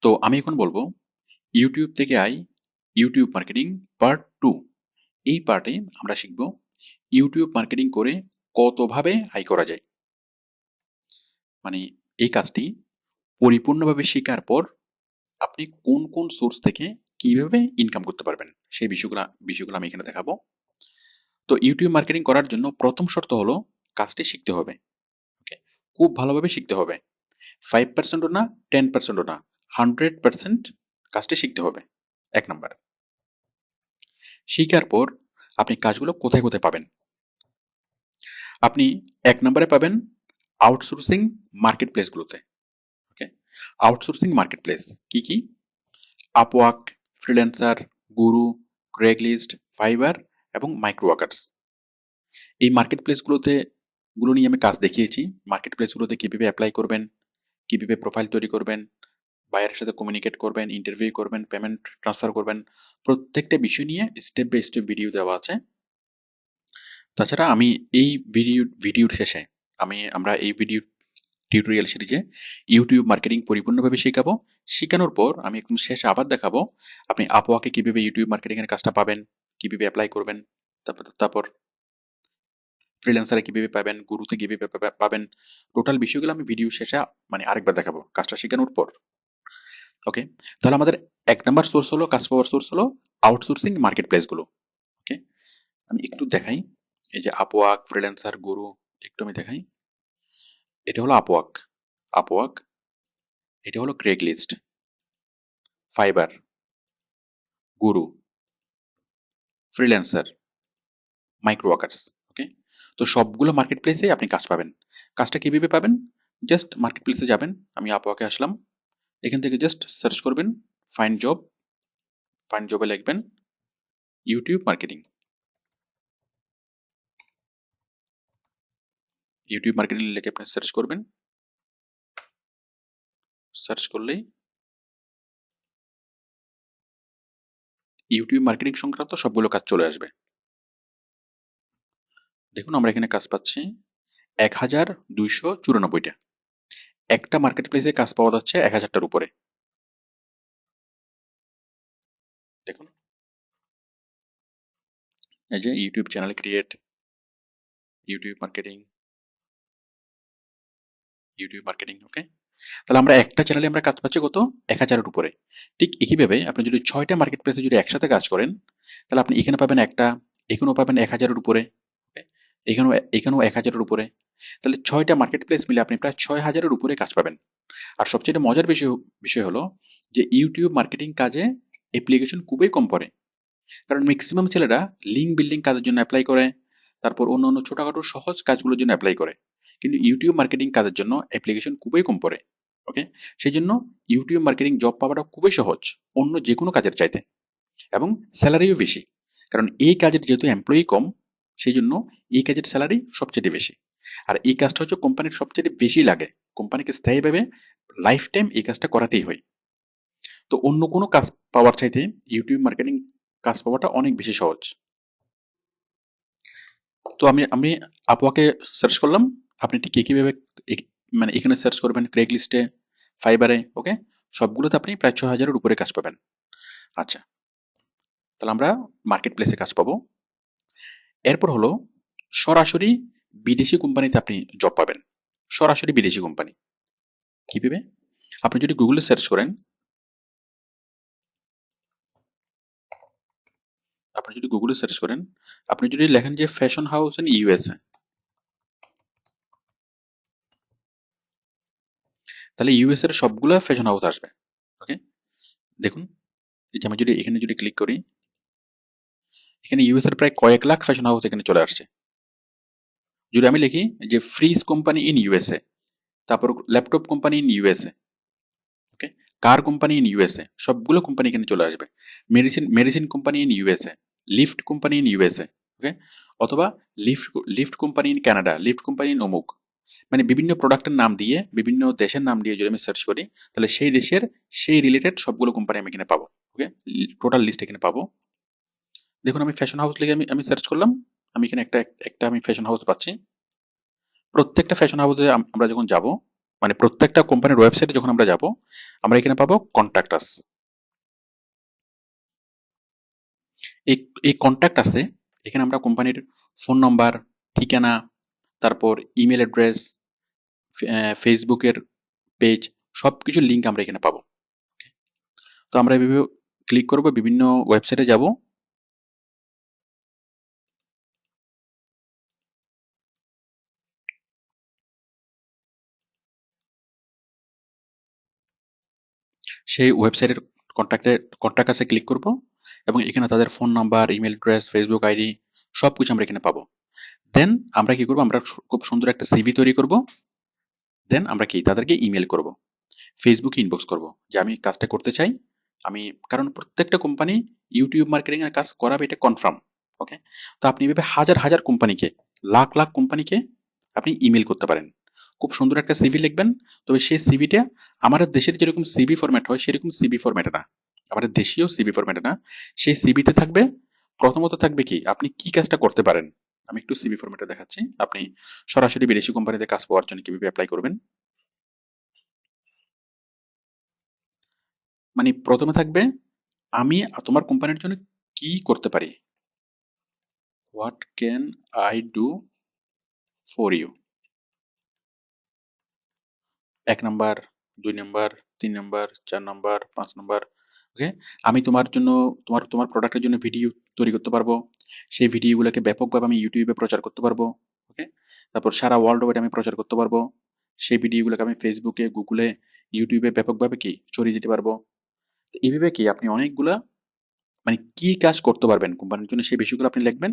তো আমি এখন বলবো ইউটিউব থেকে আই ইউটিউব মার্কেটিং পার্ট 2। এই পার্টে আমরা শিখব ইউটিউব মার্কেটিং করে কতভাবে আয় করা যায়। মানে এই কাজটি পরিপূর্ণভাবে শেখার পর আপনি কোন কোন সোর্স থেকে কিভাবে ইনকাম করতে পারবেন সেই বিষয়গুলো আমি এখানে দেখাবো। তো ইউটিউব মার্কেটিং করার জন্য প্রথম শর্ত হলো কাজটি শিখতে হবে। ওকে, খুব ভালোভাবে শিখতে হবে। 5%ও না, 10%ও না, 100% কাজটি শিখতে হবে। এক নাম্বার। শিখার পর আপনি কাজগুলো কোথায় কোথায় পাবেন? আপনি এক নম্বরে পাবেন আউটসোর্সিং মার্কেট প্লেসগুলোতে। ওকে, আউটসোর্সিং মার্কেট প্লেস কি কি? আপওয়ার্ক, ফ্রিল্যান্সার, গুরু, ক্রেগলিস্ট, ফাইবার এবং মাইক্রো ওয়ার্কার্স। এই মার্কেট প্লেসগুলোতে নিয়ে আমি কাজ দেখিয়েছি। মার্কেট প্লেসগুলোতে কিভাবে অ্যাপ্লাই করবেন, কিভাবে প্রোফাইল তৈরি করবেন, বায়ারের সাথে কমিউনিকেট করবেন, ইন্টারভিউ করবেন, পেমেন্ট ট্রান্সফার করবেন, প্রত্যেকটা বিষয় নিয়ে স্টেপ বাই স্টেপ ভিডিও দেওয়া আছে। তাছাড়া আমি এই ভিডিওর শেষে আমরা এই ভিডিও টিউটোরিয়াল সিরিজে ইউটিউব মার্কেটিং পরিপূর্ণভাবে শেখাবো। শেখানোর পর আমি একদম শেষে আবার দেখাবো আপনি আপওয়ার্কে কিভাবে ইউটিউব মার্কেটিং এর কাজটা পাবেন, কিভাবে অ্যাপ্লাই করবেন, তারপর ফ্রিল্যান্সারে কিভাবে পাবেন, গুরুতে কিভাবে পাবেন। টোটাল বিষয়গুলো আমি ভিডিও শেষে আরেকবার দেখাবো কাজটা শেখানোর পর। ওকে, তাহলে আমাদের এক নাম্বার সোর্স হলো, কাজ পাওয়ার সোর্স হলো আউটসোর্সিং মার্কেট প্লেসগুলো। ওকে, আমি একটু দেখাই। এই যে আপওয়ার্ক, ফ্রিল্যান্সার, গুরু, একটু আমি দেখাই। এটা হলো আপওয়ার্ক, এটা হলো ক্রেগলিস্ট, ফাইবার, গুরু, ফ্রিল্যান্সার, মাইক্রো ওয়ার্কার্স। ওকে, তো সবগুলো মার্কেট প্লেসে আপনি কাজ পাবেন। কাজটা কিভাবে পাবেন? জাস্ট মার্কেট প্লেসে যাবেন। আমি আপওয়ার্কে আসলাম, এখান থেকে জাস্ট সার্চ করবেন ফাইন্ড জব। ফাইন্ড জবে লিখবেন ইউটিউব মার্কেটিং। ইউটিউব মার্কেটিং লিখে আপনি সার্চ করবেন। সার্চ করলেই ইউটিউব মার্কেটিং সংক্রান্ত সবগুলো কাজ চলে আসবে। দেখুন আমরা এখানে কাজ পাচ্ছি 1294টা। একটা মার্কেট প্লেসে কাজ পাওয়া যাচ্ছে 1000টার উপরে। দেখুন এই যে YouTube channel create, YouTube marketing, YouTube marketing. Okay, তাহলে আমরা একটা চ্যানেলে আমরা কাজ পাচ্ছি কত? 1000-এর উপরে। ঠিক একইভাবে আপনি যদি 6টা মার্কেট প্লেসে যদি একসাথে কাজ করেন, তাহলে আপনি এখানে পাবেন একটা, এখানেও পাবেন 1000-এর উপরে, এখানেও 1000-এর উপরে। তাহলে 6টা মার্কেট প্লেস মিলে আপনি প্রায় 6000-এর উপরে কাজ পাবেন। আর সবচেয়ে মজার বিষয় হলো যে ইউটিউব মার্কেটিং কাজে অ্যাপ্লিকেশন খুবই কম পড়ে। কারণ ম্যাক্সিমাম ছেলেরা লিঙ্ক বিল্ডিং কাজের জন্য অ্যাপ্লাই করে, তারপর অন্য অন্য ছোটখাটো সহজ কাজগুলোর জন্য অ্যাপ্লাই করে, কিন্তু ইউটিউব মার্কেটিং কাজের জন্য অ্যাপ্লিকেশন খুবই কম পড়ে। ওকে, সেই জন্য ইউটিউব মার্কেটিং জব পাওয়াটা খুবই সহজ অন্য যে কোনো কাজের চাইতে, এবং স্যালারিও বেশি। কারণ এই কাজের যেহেতু এমপ্লয়ি কম, সেই জন্য এই কাজের স্যালারি সবচেয়ে বেশি। আর এই কাজটা হচ্ছে কোম্পানির সবচেয়ে বেশি লাগে, কোম্পানিকে স্থায়ীভাবে লাইফ টাইম এই কাজটা করাতেই হয়। তো অন্য কোনো কাজ পাওয়ার চাইতে ইউটিউব মার্কেটিং কাজ পাওয়াটা অনেক বেশি সহজ। তো আমি আপওয়ার্কে সার্চ করলাম। আপনি ঠিক একইভাবে এখানে সার্চ করবেন ক্রেগ লিস্টে, ফাইবারে। ওকে, সবগুলোতে আপনি প্রায় 6000-এর উপরে কাজ পাবেন। আচ্ছা, তাহলে আমরা মার্কেট প্লেসে কাজ পাবো। এরপর হলো সরাসরি বিদেশি কোম্পানিতে আপনি জব পাবেন। সরাসরি বিদেশি কোম্পানি কিভাবে? আপনি যদি গুগলে সার্চ করেন, আপনি যদি লেখেন যে ফ্যাশন হাউস ইন ইউএসএ, তাহলে ইউএস এর সবগুলো ফ্যাশন হাউস আসবে। ওকে, দেখুন এই যে আমি যদি এখানে যদি ক্লিক করি, এখানে ইউএস এর প্রায় কয়েক লাখ ফ্যাশন হাউস এখানে চলে আসছে। যদি আমি লিখি যে ফ্রিজ কোম্পানি ইন ইউএসএ, তারপর laptop company in USA, okay, car company in USA, সবগুলো কোম্পানি এখানে চলে আসবে। Medicine company in USA, lift company in USA. Okay, অথবা lift company in Canada, lift company in অমুক। বিভিন্ন প্রোডাক্টের নাম দিয়ে, বিভিন্ন দেশের নাম দিয়ে যদি আমি সার্চ করি, তাহলে সেই দেশের সেই রিলেটেড সবগুলো কোম্পানি আমি এখানে পাবো। ওকে, টোটাল লিস্ট এখানে পাবো। দেখুন আমি ফ্যাশন হাউস লিখে আমি সার্চ করলাম, আমি এখানে একটা আমি ফ্যাশন হাউস পাচ্ছি। প্রত্যেকটা ফ্যাশন হাউসে আমরা যখন যাব, মানে প্রত্যেকটা কোম্পানির ওয়েবসাইটে যখন আমরা যাব, আমরা এখানে পাবো কন্ট্যাক্ট আস। এই এই কন্ট্যাক্ট আছে, এখানে আমরা কোম্পানির ফোন নাম্বার, ঠিকানা, তারপর ইমেল অ্যাড্রেস, ফেসবুকের পেজ, সবকিছুর লিঙ্ক আমরা এখানে পাবো। তো আমরা এভাবে ক্লিক করব, বিভিন্ন ওয়েবসাইটে যাব। সেই ওয়েবসাইটের কন্ট্যাক্ট আছে ক্লিক করব, এবং এখানে তাদের phone number, email address, Facebook ID সবকিছু আমরা এখানে পাবো। দেন আমরা কি করব, আমরা খুব সুন্দর একটা সিভি তৈরি করব। দেন আমরা কি তাদেরকে ইমেল করব, ফেসবুকে ইনবক্স করব যে আমি কাজটা করতে চাই। আমি, কারণ প্রত্যেকটা কোম্পানি ইউটিউব মার্কেটিং এর কাজ করাবে, এটা কনফার্ম। ওকে, তো আপনি এভাবে হাজার হাজার কোম্পানিকে, লাখ লাখ কোম্পানিকে আপনি ইমেল করতে পারেন। খুব সুন্দর একটা সিভি লিখবেন, তবে সেই সিভিটা আমাদের দেশের যেরকম সিভি ফরম্যাট হয় সেরকম সিভি ফরম্যাটে না, আমাদের দেশীয় সিভি ফরম্যাটে না। সেই সিভিতে থাকবে, প্রথমত থাকবে কি আপনি কি কাজটা করতে পারেন। আমি একটু সিভি ফরম্যাটে দেখাচ্ছি, আপনি সরাসরি বিদেশি কোম্পানিতে কাজ পাওয়ার জন্য কিভাবে অ্যাপ্লাই করবেন। মানে প্রথমে থাকবে আমি তোমার কোম্পানির জন্য কি করতে পারি, what can I do for you. ১ number, ২ number, ৩ number, ৪ number, ৫ number. Okay, আমি তোমার জন্য, তোমার প্রোডাক্টের জন্য ভিডিও তৈরি করতে পারবো। সেই ভিডিওগুলোকে ব্যাপকভাবে আমি ইউটিউবে প্রচার করতে পারবো। ওকে, তারপর সারা ওয়ার্ল্ড ওয়াইড আমি প্রচার করতে পারবো। সেই ভিডিওগুলোকে আমি ফেসবুকে, গুগলে, ইউটিউবে ব্যাপকভাবে কি ছড়িয়ে দিতে পারবো। তো এইভাবে কি আপনি অনেকগুলা, মানে কি কাজ করতে পারবেন কোম্পানির জন্য সেই বিষয়গুলো আপনি লিখবেন।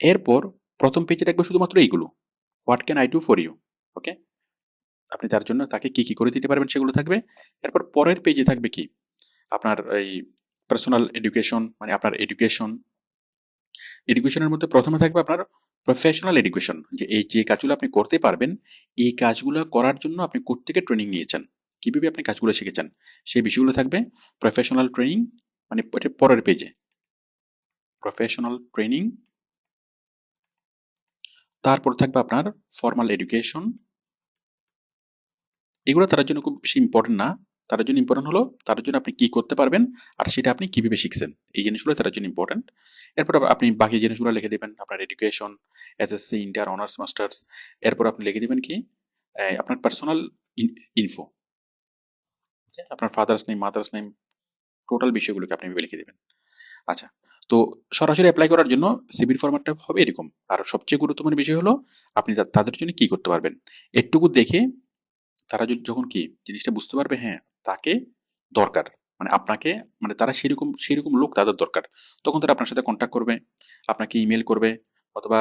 এরপর প্রথম পেজে থাকবে শুধুমাত্র এইগুলো, what can I do for you. Okay, আপনি তার জন্য তাকে কি কি করে দিতে পারবেন সেগুলো থাকবে। এরপর পরের পেজে থাকবে কি আপনার এই পার্সোনাল এডুকেশন, মানে আপনার এডুকেশন। এডুকেশনের মধ্যে প্রথমে থাকবে আপনার প্রফেশনাল এডুকেশন, যে এই যে কাজগুলো আপনি করতে পারবেন, এই কাজগুলো করার জন্য আপনি কোত্থেকে ট্রেনিং নিয়েছেন, কিভাবে আপনি কাজগুলো শিখেছেন, সেই বিষয়গুলো থাকবে প্রফেশনাল ট্রেনিং, মানে পরের পেজে প্রফেশনাল ট্রেনিং। তারপর থাকবে আপনার ফর্মাল এডুকেশন। এগুলো তার জন্য খুব বেশি ইম্পর্টেন্ট না, তার জন্য ইম্পর্টেন্ট হলো তার জন্য আপনি কি করতে পারবেন আর সেটা আপনি কিভাবে শিখছেন, এই জিনিসগুলো তার জন্য ইম্পর্টেন্ট। এরপর আপনি বাকি জিনিসগুলো লিখে দেবেন, আপনার education, SSC, inter, honours, masters. এরপর আপনি লিখে দেবেন কি আপনার পার্সোনাল ইনফো, আপনার father's name, mother's name, total বিষয়গুলোকে আপনি এভাবে লিখে দেবেন। আচ্ছা, তো সরাসরি অ্যাপ্লাই করার জন্য সিভির ফরম্যাটটা হবে এরকম। আর সবচেয়ে গুরুত্বপূর্ণ বিষয় হলো আপনি তাদের জন্য কি করতে পারবেন। একটুকু দেখে তারা যখন কি জিনিসটা বুঝতে পারবে, হ্যাঁ তাকে দরকার, মানে আপনাকে, মানে তারা সেরকম সেরকম লোক তাদের দরকার, তখন তারা আপনার সাথে কন্ট্যাক্ট করবে, আপনাকে ইমেল করবে, অথবা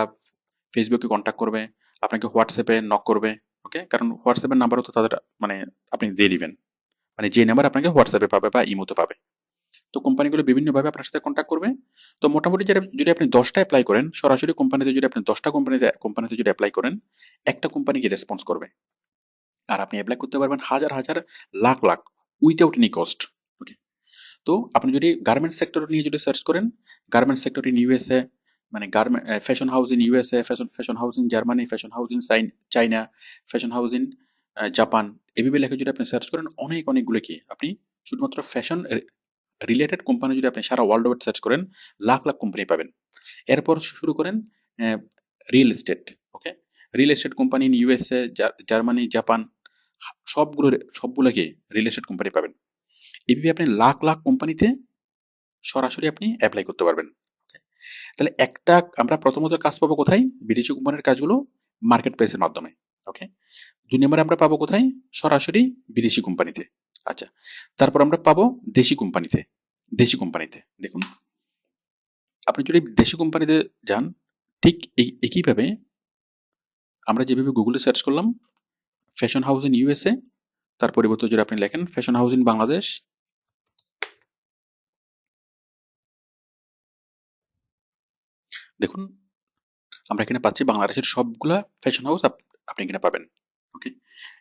ফেসবুকে কন্ট্যাক্ট করবে, আপনাকে হোয়াটসঅ্যাপে নক করবে। ওকে, কারণ হোয়াটসঅ্যাপের নাম্বারও তো তাদের, মানে আপনি দিয়ে দিবেন, মানে যে নাম্বার আপনাকে হোয়াটসঅ্যাপে পাবে বা ইমোতে পাবে। তো কোম্পানিগুলো বিভিন্নভাবে আপনার সাথে কন্ট্যাক্ট করবে। তো মোটামুটি যেটা, যদি আপনি 10টা অ্যাপ্লাই করেন সরাসরি কোম্পানিতে, যদি আপনি 10টা কোম্পানিতে যদি অ্যাপ্লাই করেন, একটা কোম্পানিকে রেসপন্স করবে। আর আপনি অ্যাপ্লাই করতে পারবেন হাজার হাজার, lakh lakh, without any cost. Okay, তো আপনি যদি গার্মেন্টস সেক্টর নিয়ে যদি সার্চ করেন, গার্মেন্টস সেক্টর ইন ইউএসএ, মানে garment fashion house in USA, fashion house in Germany, fashion house in China, fashion house in Japan, এভাবে লেখে যদি আপনি সার্চ করেন, অনেকগুলো কি আপনি শুধুমাত্র ফ্যাশন রিলেটেড কোম্পানি যদি আপনি সারা ওয়ার্ল্ড ওয়াইড সার্চ করেন, লাখ লাখ কোম্পানি পাবেন। এরপর শুরু করেন real estate. Okay, real estate company in USA, Germany, Japan, সবগুলো সবগুলো কি রিয়েল এস্টেট কোম্পানি পাবেন। এইভাবে আপনি লাখ লাখ কোম্পানিতে সরাসরি আপনি অ্যাপ্লাই করতে পারবেন। Okay? তাহলে একটা, আমরা প্রথমত কাজ পাবো কোথায়, বিদেশি কোম্পানির কাজগুলো মার্কেট প্লেসের মাধ্যমে। ওকে, 2 নম্বরে আমরা পাবো কোথায়, সরাসরি বিদেশি কোম্পানিতে। আচ্ছা, তারপর আমরা পাবো দেশি কোম্পানিতে। দেশি কোম্পানিতে দেখুন, আপনি যদি দেশি কোম্পানিতে যান, ঠিক একইভাবে আমরা যেভাবে গুগলে সার্চ করলাম ফ্যাশন হাউস ইন ইউএসএ, তার পরিবর্তে যদি আপনি লেখেন ফ্যাশন হাউস ইন বাংলাদেশ, দেখুন আমরা এখানে পাচ্ছি বাংলাদেশের সবগুলা ফ্যাশন হাউস আপনি এখানে পাবেন। ওকে,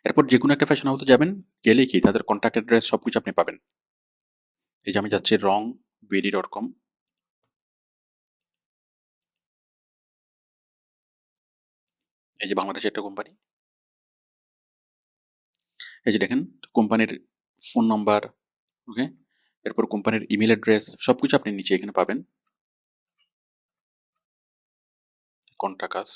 এরপর যে কোনো একটা ফ্যাশন হাউসে যাবেন, গেলে কি তাদের কন্ট্যাক্ট অ্যাড্রেস সবকিছু আপনি পাবেন। এই যে আমি যাচ্ছি wrongvd.com, এই যে বাংলাদেশের একটা কোম্পানি। এই যে দেখেন কোম্পানির ফোন নাম্বার, ওকে, এরপর কোম্পানির ইমেল অ্যাড্রেস সবকিছু আপনি নিচে এখানে পাবেন। কন্টাক্ট আস,